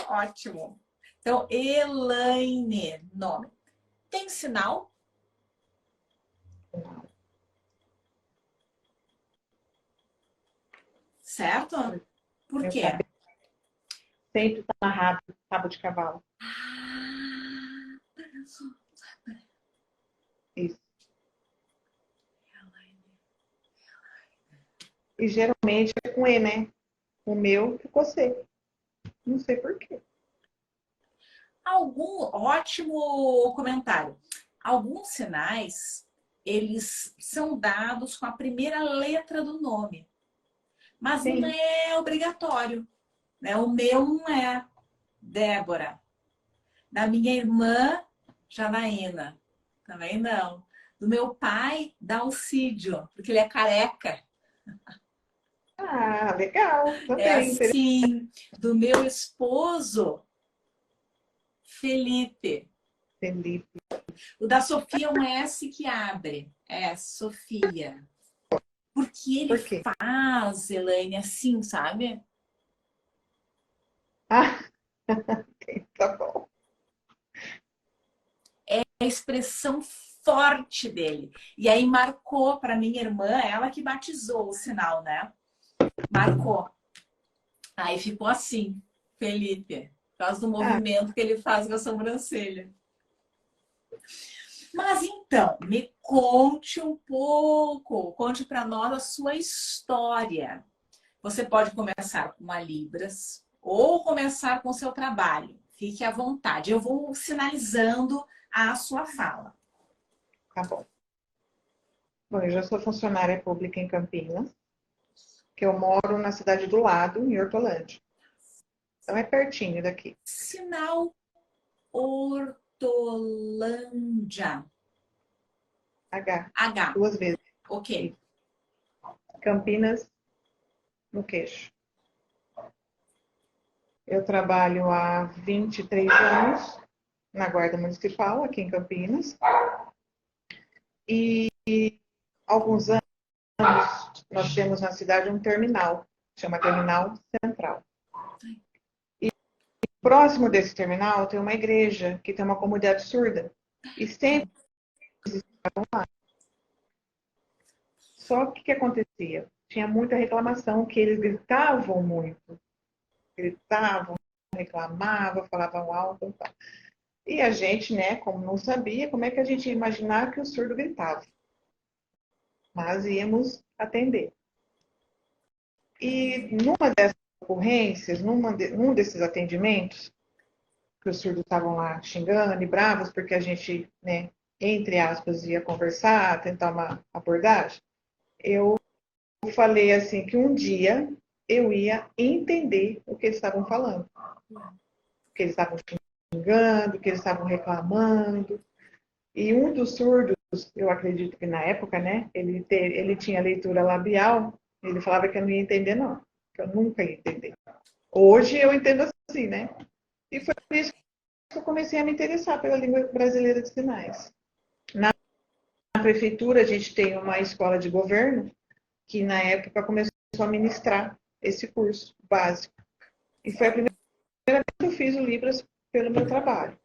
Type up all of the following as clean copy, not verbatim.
Ótimo. Então, Elaine, nome. Tem sinal? Certo? Por Meu quê? cabelo sempre tá amarrado, rabo de cavalo. Ah, Isso. E geralmente é com E, né? O meu ficou seco. Não sei por quê. algum ótimo comentário. Alguns sinais, eles são dados com a primeira letra do nome, mas não Sim. é obrigatório, né? O meu não é Débora. Da minha irmã, Janaína. Também não. Do meu pai, Dalcídio, porque ele é careca. Ah, legal. É Também. assim. Do meu esposo, Felipe. Felipe. O da Sofia é um S que abre. É, Sofia. Porque ele Por quê? faz, Elaine, assim, sabe? Ah, tá bom. É a expressão forte dele. E aí marcou para minha irmã, ela que batizou o sinal, né? Marcou. Aí ficou assim, Felipe, por causa do Ah, movimento que ele faz com a sobrancelha. Mas então, me conte um pouco, conte para nós a sua história. Você pode começar com a Libras ou começar com o seu trabalho. Fique à vontade. Eu vou sinalizando a sua fala. tá bom. Bom, eu já sou funcionária pública em Campinas, que eu moro na cidade do lado, em Hortolândia. Então é pertinho daqui. Sinal Hortolândia. H, H. duas vezes. Ok. E Campinas no queixo. Eu trabalho há 23 anos na Guarda Municipal, aqui em Campinas. E há alguns anos nós temos na cidade um terminal, chama Terminal Central. E próximo desse terminal tem uma igreja que tem uma comunidade surda. E sempre lá. Só que o que acontecia? Tinha muita reclamação, que eles gritavam muito. Gritavam, reclamavam, falavam alto. Tal. E a gente, né, como não sabia, como é que a gente ia imaginar que o surdo gritava? Mas íamos atender. E numa dessas ocorrências, num desses atendimentos, que os surdos estavam lá xingando e bravos, porque a gente, né, entre aspas, ia conversar, tentar uma abordagem, eu falei assim que um dia eu ia entender o que eles estavam falando. O que eles estavam xingando, o que eles estavam reclamando. E um dos surdos, eu acredito que na época, né, ele tinha leitura labial, ele falava que eu não ia entender, não. Que eu nunca ia entender. Hoje eu entendo assim, né? E foi por isso que eu comecei a me interessar pela língua brasileira de sinais. Na prefeitura, a gente tem uma escola de governo que, na época, começou a ministrar esse curso básico. E foi a primeira vez que eu fiz o Libras pelo meu trabalho.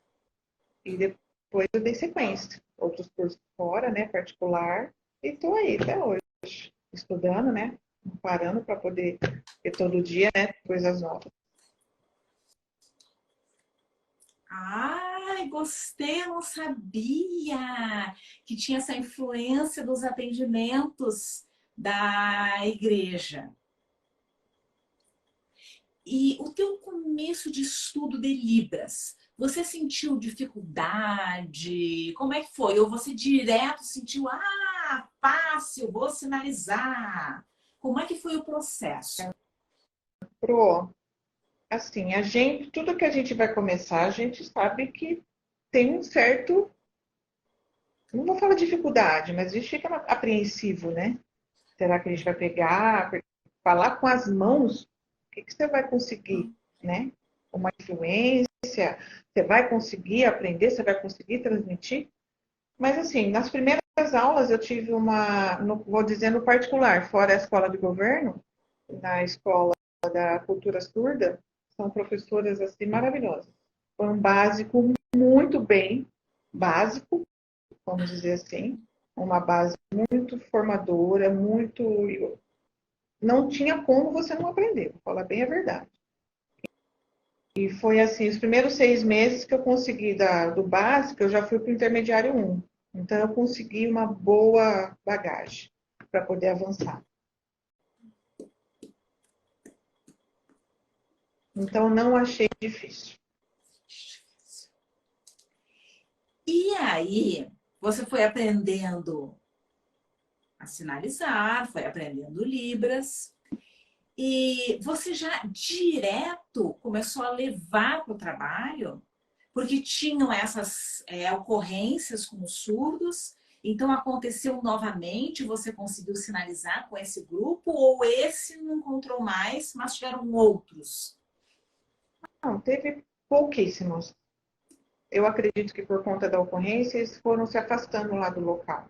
E depois eu dei sequência. Outros cursos fora, né, particular. E estou aí até hoje, estudando, né, parando para poder ter todo dia, né, coisas novas. Ai, gostei, eu não sabia que tinha essa influência dos atendimentos da igreja. E o teu começo de estudo de Libras, você sentiu dificuldade? Como é que foi? Ou você direto sentiu, fácil, vou sinalizar? Como é que foi o processo? Pro, assim, a gente, tudo que a gente vai começar, a gente sabe que tem um certo, não vou falar dificuldade, mas a gente fica apreensivo, né? Será que a gente vai pegar, falar com as mãos? O que, que você vai conseguir, né? Uma influência, você vai conseguir aprender, você vai conseguir transmitir? Mas, assim, nas primeiras aulas eu tive vou dizer no particular, fora a escola de governo, na escola da cultura surda, são professoras assim maravilhosas. Foi um básico muito bem, básico, vamos dizer assim, uma base muito formadora, muito. Não tinha como você não aprender, vou falar bem a verdade. E foi assim, os primeiros 6 meses que eu consegui do básico, eu já fui para o intermediário 1. Então eu consegui uma boa bagagem para poder avançar. Então não achei difícil. E aí, você foi aprendendo a sinalizar, foi aprendendo Libras, e você já direto começou a levar para o trabalho, porque tinham essas ocorrências com os surdos, então aconteceu novamente, você conseguiu sinalizar com esse grupo, ou esse não encontrou mais, mas tiveram outros? Não, teve pouquíssimos. Eu acredito que por conta da ocorrência, eles foram se afastando lá do local.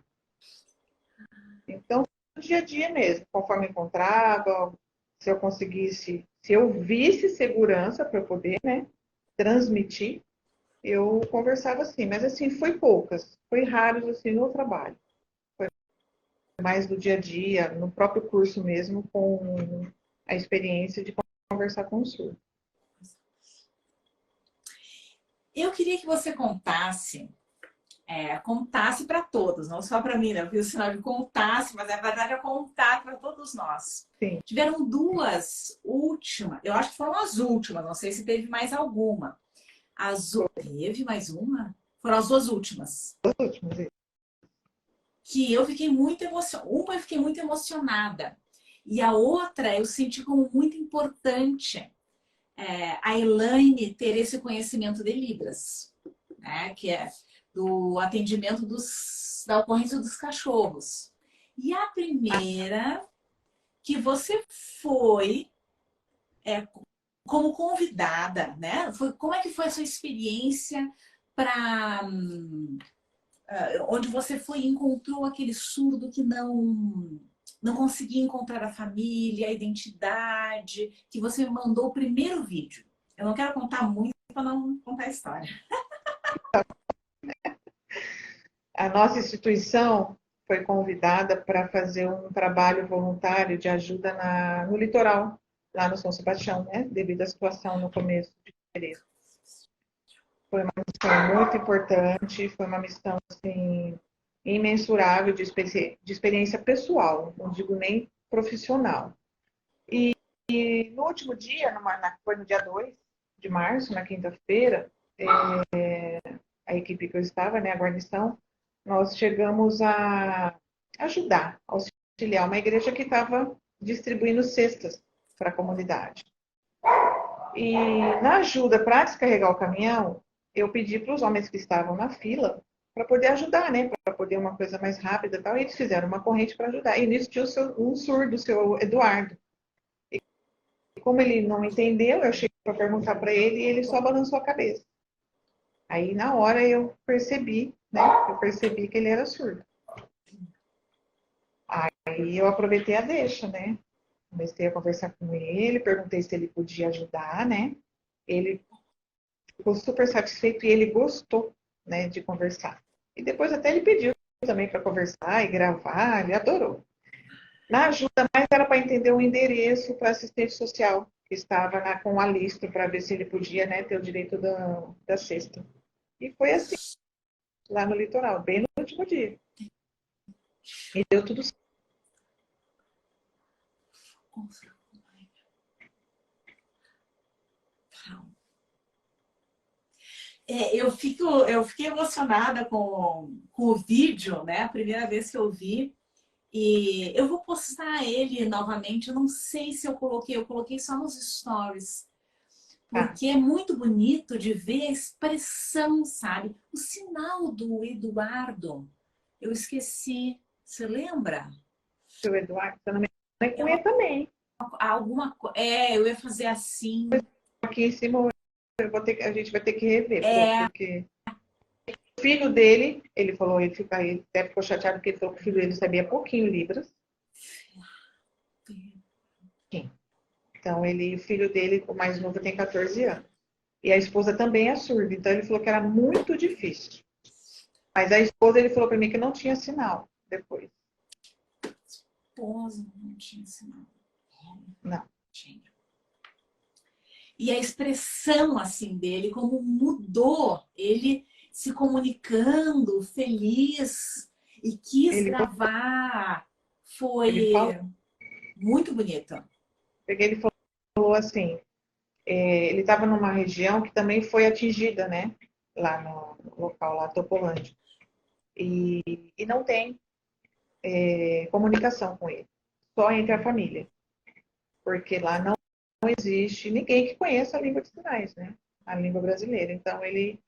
Então, no dia a dia mesmo, conforme encontrava, se eu conseguisse, se eu visse segurança para eu poder, né, transmitir, eu conversava assim, mas assim, foi poucas, foi raros assim no trabalho. Foi mais do dia a dia, no próprio curso mesmo, com a experiência de conversar com o surdo. Eu queria que você contasse para todos, não só para mim, né? Eu fiz o sinal de contasse, mas na verdade é contar para todos nós. Sim. Tiveram duas últimas, eu acho que foram as últimas, não sei se teve mais alguma. Teve mais uma? Foram as duas últimas. As últimas, Que eu fiquei muito emocionada. Uma eu fiquei muito emocionada. E a outra eu senti como muito importante a Elaine ter esse conhecimento de Libras, né? Que é do atendimento da ocorrência dos cachorros. E a primeira, que você foi como convidada, né? Como é que foi a sua experiência para onde você foi e encontrou aquele surdo que não conseguia encontrar a família, a identidade, que você me mandou o primeiro vídeo. Eu não quero contar muito para não contar a história. A nossa instituição foi convidada para fazer um trabalho voluntário de ajuda no litoral, lá no São Sebastião, né? Devido à situação no começo de fevereiro. Foi uma missão muito importante, foi uma missão assim, imensurável de experiência pessoal, não digo nem profissional. E no último dia, foi no dia 2 de março, na quinta-feira, a equipe que eu estava, né, a guarnição, nós chegamos a ajudar, auxiliar uma igreja que estava distribuindo cestas para a comunidade. E na ajuda para descarregar o caminhão, eu pedi para os homens que estavam na fila para poder ajudar, né? Para poder uma coisa mais rápida e tal. E eles fizeram uma corrente para ajudar. E nisso tinha um surdo, o seu Eduardo. E como ele não entendeu, eu cheguei para perguntar para ele e ele só balançou a cabeça. Aí na hora eu percebi, né? Eu percebi que ele era surdo. Aí eu aproveitei a deixa, né? Comecei a conversar com ele, perguntei se ele podia ajudar, né? Ele ficou super satisfeito e ele gostou, né, de conversar. E depois até ele pediu também para conversar e gravar, ele adorou. Na ajuda mais era para entender o endereço para assistente social, que estava com a lista para ver se ele podia, né, ter o direito da cesta. E foi assim, lá no litoral, bem no último dia. E deu tudo certo. Eu fiquei emocionada com o vídeo, né? A primeira vez que eu vi. E eu vou postar ele novamente. Eu não sei se eu coloquei só nos stories. Porque é muito bonito de ver a expressão, sabe? O sinal do Eduardo. Eu esqueci. Você lembra? Seu Eduardo, se eu não me engano, é com ele também. Eu ia fazer assim. Aqui em cima a gente vai ter que rever, É. porque o filho dele, ele falou, ele até ficou chateado porque ele falou que o filho dele sabia pouquinho Libras. Sim. Então, o filho dele, o mais novo, tem 14 anos. E a esposa também é surda. Então, ele falou que era muito difícil. Mas a esposa, ele falou para mim que não tinha sinal depois. Esposa não tinha sinal. Não. Tinha. E a expressão, assim, dele, como mudou. Ele se comunicando, feliz, e quis Ele gravar. Ele falou, Foi muito bonito. porque ele falou assim, ele estava numa região que também foi atingida, né? Lá no local, lá, Topolândia. E não tem comunicação com ele, só entre a família. Porque lá não existe ninguém que conheça a língua de sinais, né? A língua brasileira. Então, ele,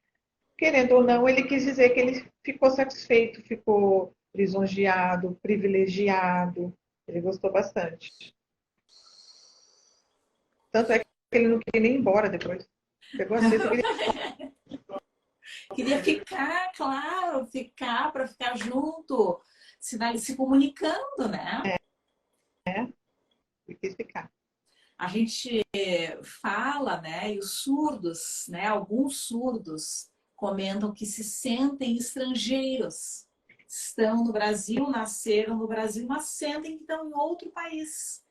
querendo ou não, ele quis dizer que ele ficou satisfeito, ficou lisonjeado, privilegiado. Ele gostou bastante. Tanto é que ele não queria nem ir embora depois. Pegou a cesta e Queria ficar, claro, ficar para ficar junto, se comunicando, né? quis ficar. A gente fala, né? E os surdos, né? Alguns surdos comentam que se sentem estrangeiros. Estão no Brasil, nasceram no Brasil, mas sentem que estão em outro país.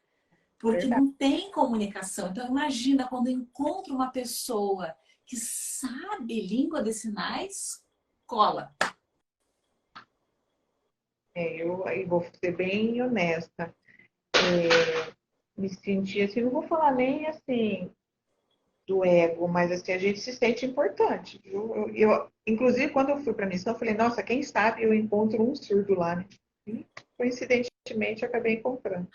Porque Verdade. não tem comunicação. Então, imagina quando encontra uma pessoa que sabe língua de sinais, cola. Eu vou ser bem honesta. Me senti assim, não vou falar nem assim do ego, mas assim, a gente se sente importante. Inclusive, quando eu fui para a missão, eu falei, nossa, quem sabe eu encontro um surdo lá, né? E, coincidentemente, eu acabei encontrando.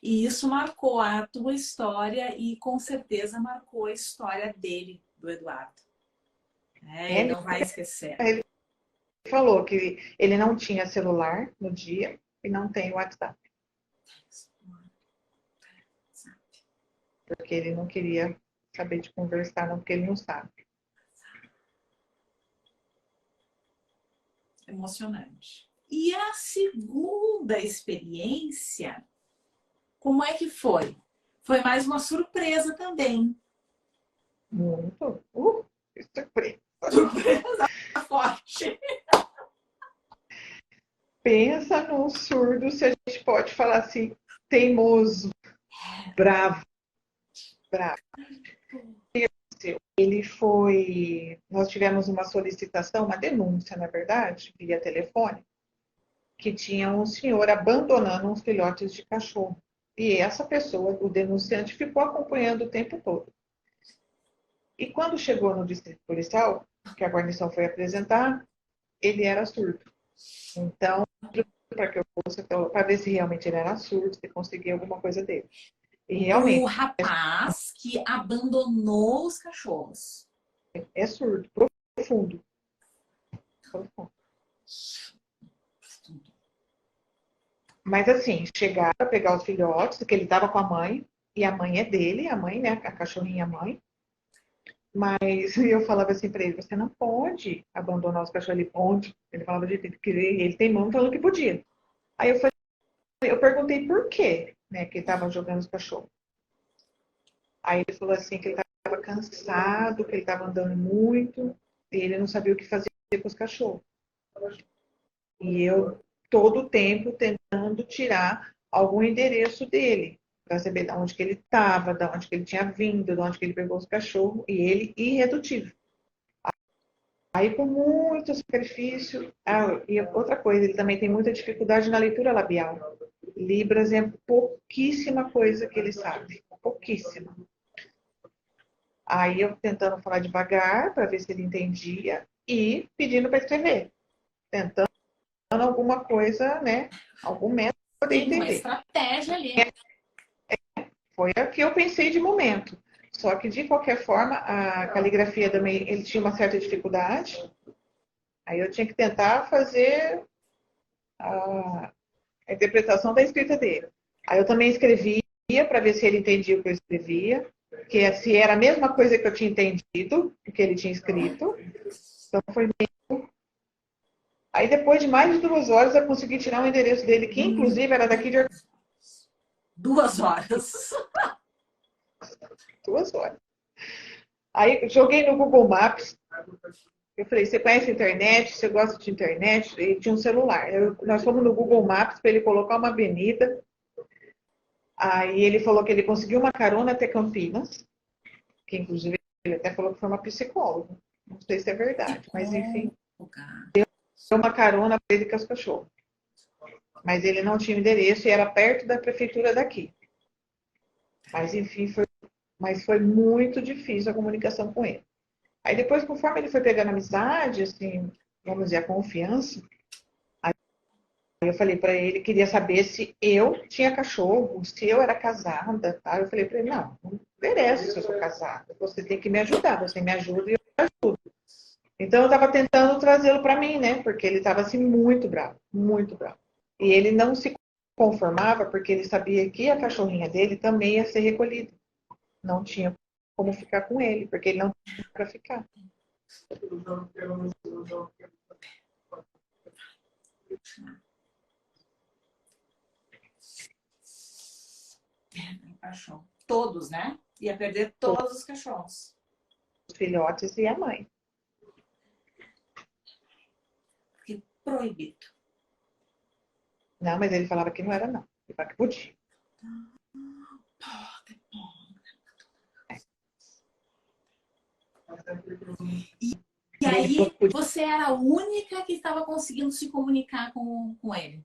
E isso marcou a tua história e com certeza marcou a história dele, do Eduardo. Ele não vai esquecer. Ele falou que ele não tinha celular no dia e não tem WhatsApp. Porque ele não queria saber de conversar, não, porque ele não sabe. Emocionante. E a segunda experiência, como é que foi? Foi mais uma surpresa também. Muito. Que surpresa. Surpresa forte. Pensa num surdo, se a gente pode falar assim, teimoso, bravo, bravo. Ele foi. Nós tivemos uma solicitação, uma denúncia, na verdade, via telefone, que tinha um senhor abandonando uns filhotes de cachorro. E essa pessoa, o denunciante, ficou acompanhando o tempo todo. E quando chegou no distrito policial, que a guarnição foi apresentar, ele era surdo. Então, para que eu fosse, para ver se realmente ele era surdo, se conseguia alguma coisa dele. E O realmente rapaz que abandonou os cachorros. é surdo, profundo. Profundo. Mas assim, chegaram a pegar os filhotes, porque ele estava com a mãe, e a mãe é dele, a mãe, né? A cachorrinha mãe. Mas eu falava assim para ele, você não pode abandonar os cachorros, ele pode. Ele falava de que ele tem mão falando que podia. Aí eu perguntei por quê, né, que ele estava jogando os cachorros. Aí ele falou assim que ele estava cansado, que ele estava andando muito, e ele não sabia o que fazer com os cachorros. E eu, todo o tempo, tentando tirar algum endereço dele, para saber de onde que ele estava, de onde que ele tinha vindo, de onde que ele pegou os cachorros, e ele irredutível. Aí, com muito sacrifício. E outra coisa, ele também tem muita dificuldade na leitura labial. Libras é pouquíssima coisa que ele sabe. Pouquíssima. Aí eu tentando falar devagar para ver se ele entendia e pedindo para escrever. Tentando alguma coisa, né? Algum método para poder Tem uma entender. estratégia ali. Foi a que eu pensei de momento. Só que, de qualquer forma, a caligrafia também, ele tinha uma certa dificuldade. Aí eu tinha que tentar fazer a interpretação da escrita dele. Aí eu também escrevia para ver se ele entendia o que eu escrevia, que se era a mesma coisa que eu tinha entendido, o que ele tinha escrito. Então foi Aí depois de mais de 2 horas eu consegui tirar o endereço dele, que inclusive era daqui de 2 horas. 2 horas. Aí joguei no Google Maps. Eu falei, você conhece a internet? Você gosta de internet? Ele tinha um celular. Nós fomos no Google Maps para ele colocar uma avenida. Aí ele falou que ele conseguiu uma carona até Campinas, que inclusive ele até falou que foi uma psicóloga. Não sei se é verdade, mas enfim, deu uma carona para ele com os cachorros. Mas ele não tinha endereço e era perto da prefeitura daqui. Mas enfim, foi muito difícil a comunicação com ele. Aí depois, conforme ele foi pegando amizade, assim, vamos dizer, a confiança, aí eu falei para ele, queria saber se eu tinha cachorro, se eu era casada, tá? Eu falei para ele, não interessa se eu sou casada, você tem que me ajudar, você me ajuda e eu te ajudo. Então eu estava tentando trazê-lo para mim, né? Porque ele estava assim muito bravo, muito bravo. E ele não se conformava porque ele sabia que a cachorrinha dele também ia ser recolhida. Não tinha como ficar com ele, porque ele não tinha para ficar. Cachorro. Todos, né? Ia perder todos os cachorros. Os filhotes e a mãe. Porque proibido. Não, mas ele falava que não era, não. Ele falava que podia. E aí, você era a única que estava conseguindo se comunicar com ele?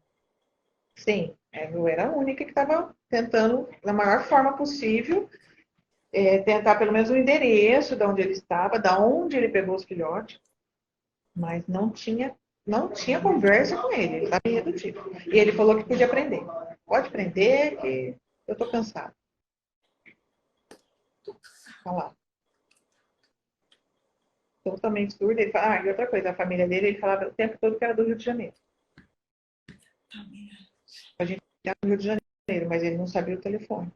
Sim, eu era a única que estava tentando, da maior forma possível, tentar pelo menos o endereço de onde ele estava, da onde ele pegou os filhotes, mas não tinha conversa com ele, ele estava irredutível. E ele falou que podia prender. Pode prender, que eu estou cansado. Tá lá. Totalmente surdo. Ele fala, e outra coisa, a família dele, ele falava o tempo todo que era do Rio de Janeiro. A gente era do Rio de Janeiro, mas ele não sabia o telefone.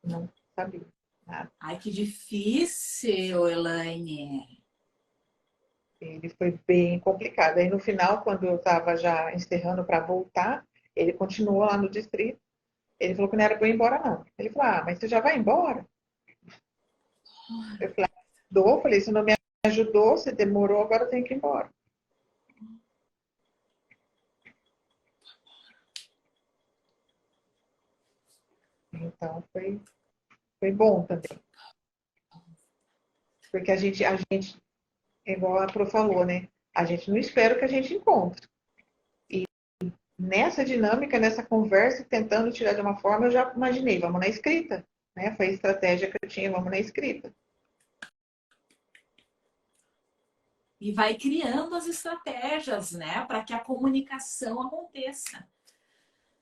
Não sabia nada. Ai, que difícil, Elaine. Ele foi bem complicado. Aí no final, quando eu estava já encerrando para voltar, ele continuou lá no distrito. Ele falou que não era para eu ir embora, não. Ele falou, mas você já vai embora? Eu falei, falei, você não me ajudou, você demorou, agora eu tenho que ir embora. Então foi bom também. Porque a gente, igual a Pro falou, né? A gente não espera o que a gente encontra. E nessa dinâmica, nessa conversa, tentando tirar de uma forma, eu já imaginei, vamos na escrita. Né? Foi a estratégia que eu tinha, vamos na escrita. E vai criando as estratégias, né? Para que a comunicação aconteça.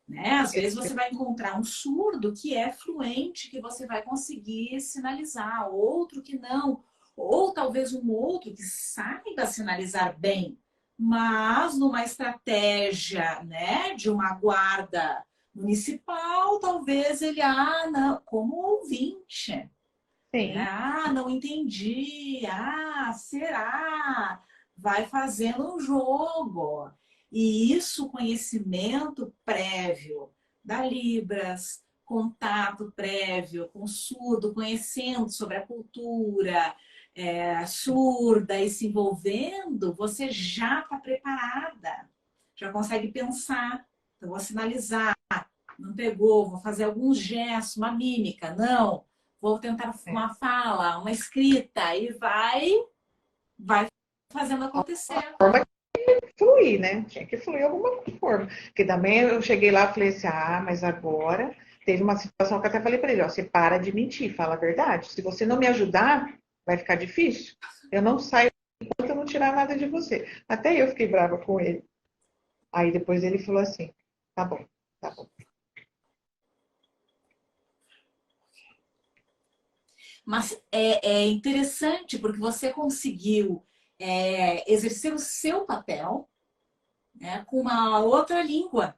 Né? Às vezes você vai encontrar um surdo que é fluente, que você vai conseguir sinalizar, outro que não, ou talvez um outro que saiba sinalizar bem, mas numa estratégia, né, de uma guarda municipal, talvez ele, não, como ouvinte. Sim. Não entendi. Será? Vai fazendo um jogo. E isso, conhecimento prévio da Libras, contato prévio com o surdo, conhecendo sobre a cultura surda e se envolvendo, você já está preparada, já consegue pensar. Então, vou sinalizar, não pegou, vou fazer alguns gestos, uma mímica, não. Vou tentar uma fala, uma escrita, e vai fazendo acontecer. Forma que fluir, né? Tinha que fluir de alguma forma. Porque também eu cheguei lá e falei assim, mas agora teve uma situação que eu até falei para ele, você para de mentir, fala a verdade. Se você não me ajudar, vai ficar difícil. Eu não saio enquanto eu não tirar nada de você. Até eu fiquei brava com ele. Aí depois ele falou assim, tá bom, tá bom. Mas é interessante porque você conseguiu exercer o seu papel, né, com uma outra língua.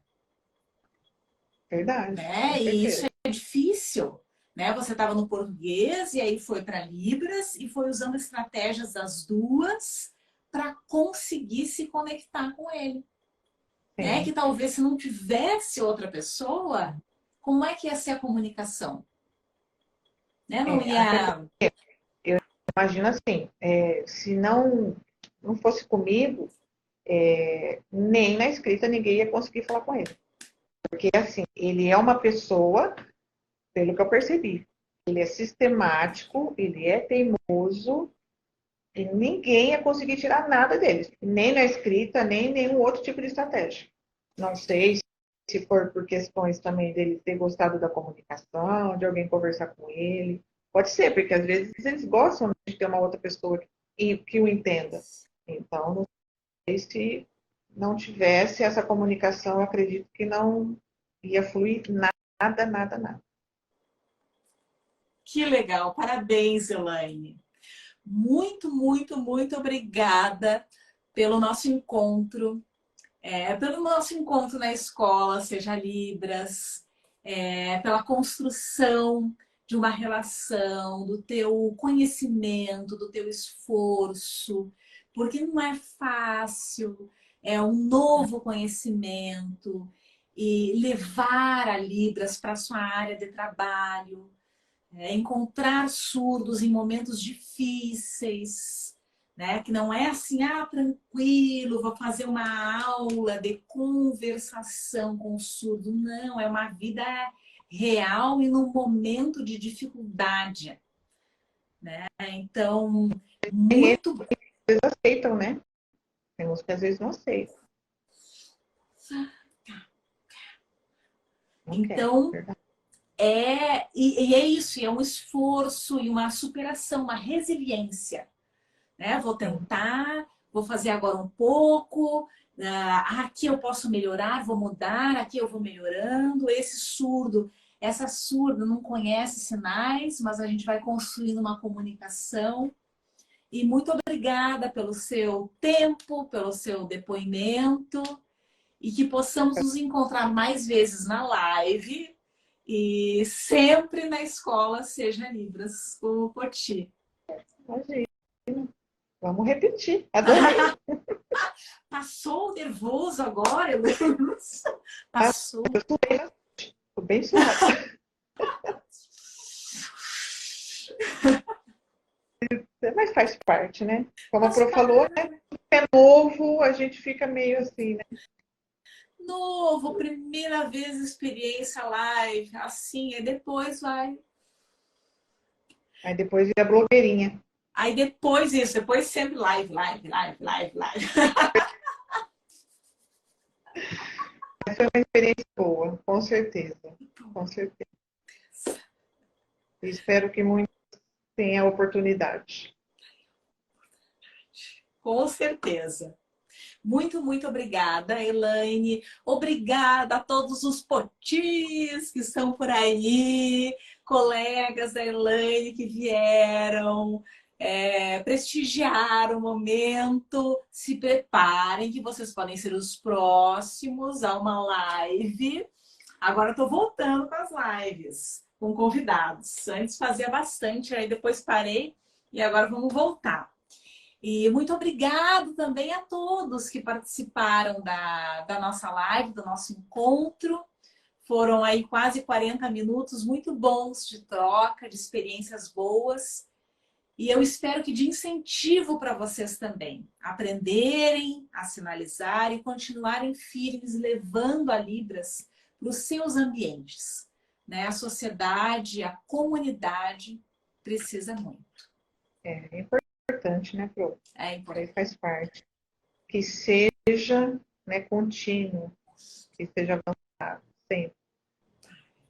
Verdade. Né? E isso é difícil. né? Você estava no português e aí foi para Libras e foi usando estratégias das duas para conseguir se conectar com ele, né? Sim. Que talvez se não tivesse outra pessoa, como é que ia ser a comunicação? Né? Não Até ia. eu imagino assim, se não fosse comigo, nem na escrita ninguém ia conseguir falar com ele. Porque, assim, ele é uma pessoa, pelo que eu percebi, ele é sistemático, ele é teimoso, e ninguém ia conseguir tirar nada dele, nem na escrita, nem nenhum outro tipo de estratégia. Não sei se for por questões também dele ter gostado da comunicação, de alguém conversar com ele. Pode ser, porque às vezes eles gostam de ter uma outra pessoa que o entenda. Então, não sei se não tivesse essa comunicação, eu acredito que não ia fluir nada, nada, nada. Que legal, parabéns, Elaine. Muito, muito, muito obrigada pelo nosso encontro, pelo nosso encontro na escola, seja Libras, pela construção de uma relação, do teu conhecimento, do teu esforço, porque não é fácil, é um novo conhecimento e levar a Libras para a sua área de trabalho, encontrar surdos em momentos difíceis, né? Que não é assim, tranquilo, vou fazer uma aula de conversação com o surdo. Não, é uma vida real e num momento de dificuldade, né? Então, Tem eles muito. que aceitam, né? Tem uns que às vezes não aceitam, não quer, Então, verdade. e é isso, é um esforço e uma superação, uma resiliência, né? Vou Sim. tentar, vou fazer agora um pouco, aqui eu posso melhorar, vou mudar, aqui eu vou melhorando. Esse surdo, essa surda não conhece sinais, mas a gente vai construindo uma comunicação. E muito obrigada pelo seu tempo, pelo seu depoimento e que possamos nos encontrar mais vezes na live e sempre na escola Seja Libras com o Poti. Imagina. Vamos repetir. Adorei. Passou o nervoso agora, Luiz? Passou. Eu estou bem suave. Mas faz parte, né? Como a Faz Pro falou, né? É novo, a gente fica meio assim, né? novo, primeira vez experiência live, assim, e depois vai. Aí depois vira blogueirinha. Aí depois isso, depois sempre live, live, live, live, live. Mas foi uma experiência boa, com certeza. Com certeza. Espero que muitos tenham a oportunidade. Com certeza. Muito, muito obrigada, Elaine. Obrigada a todos os potis que estão por aí, colegas da Elaine que vieram prestigiar o momento. Se preparem que vocês podem ser os próximos a uma live. Agora estou voltando com as lives, com convidados. Antes fazia bastante, aí depois parei e agora vamos voltar. E muito obrigado também a todos que participaram da nossa live, do nosso encontro. Foram aí quase 40 minutos muito bons de troca, de experiências boas. E eu espero que de incentivo para vocês também, aprenderem a sinalizar e continuarem firmes, levando a Libras para os seus ambientes, né? A sociedade, a comunidade precisa muito. É importante, né, Pro? É Isso aí importante. faz parte. Que seja, né, contínuo, que seja avançado, sempre.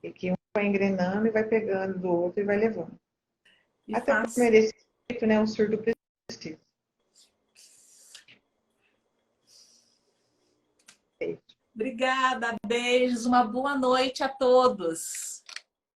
E que um vai engrenando e vai pegando do outro e vai levando. E Até por faz. merecimento, né, um surdo precisa. Obrigada, beijos, uma boa noite a todos.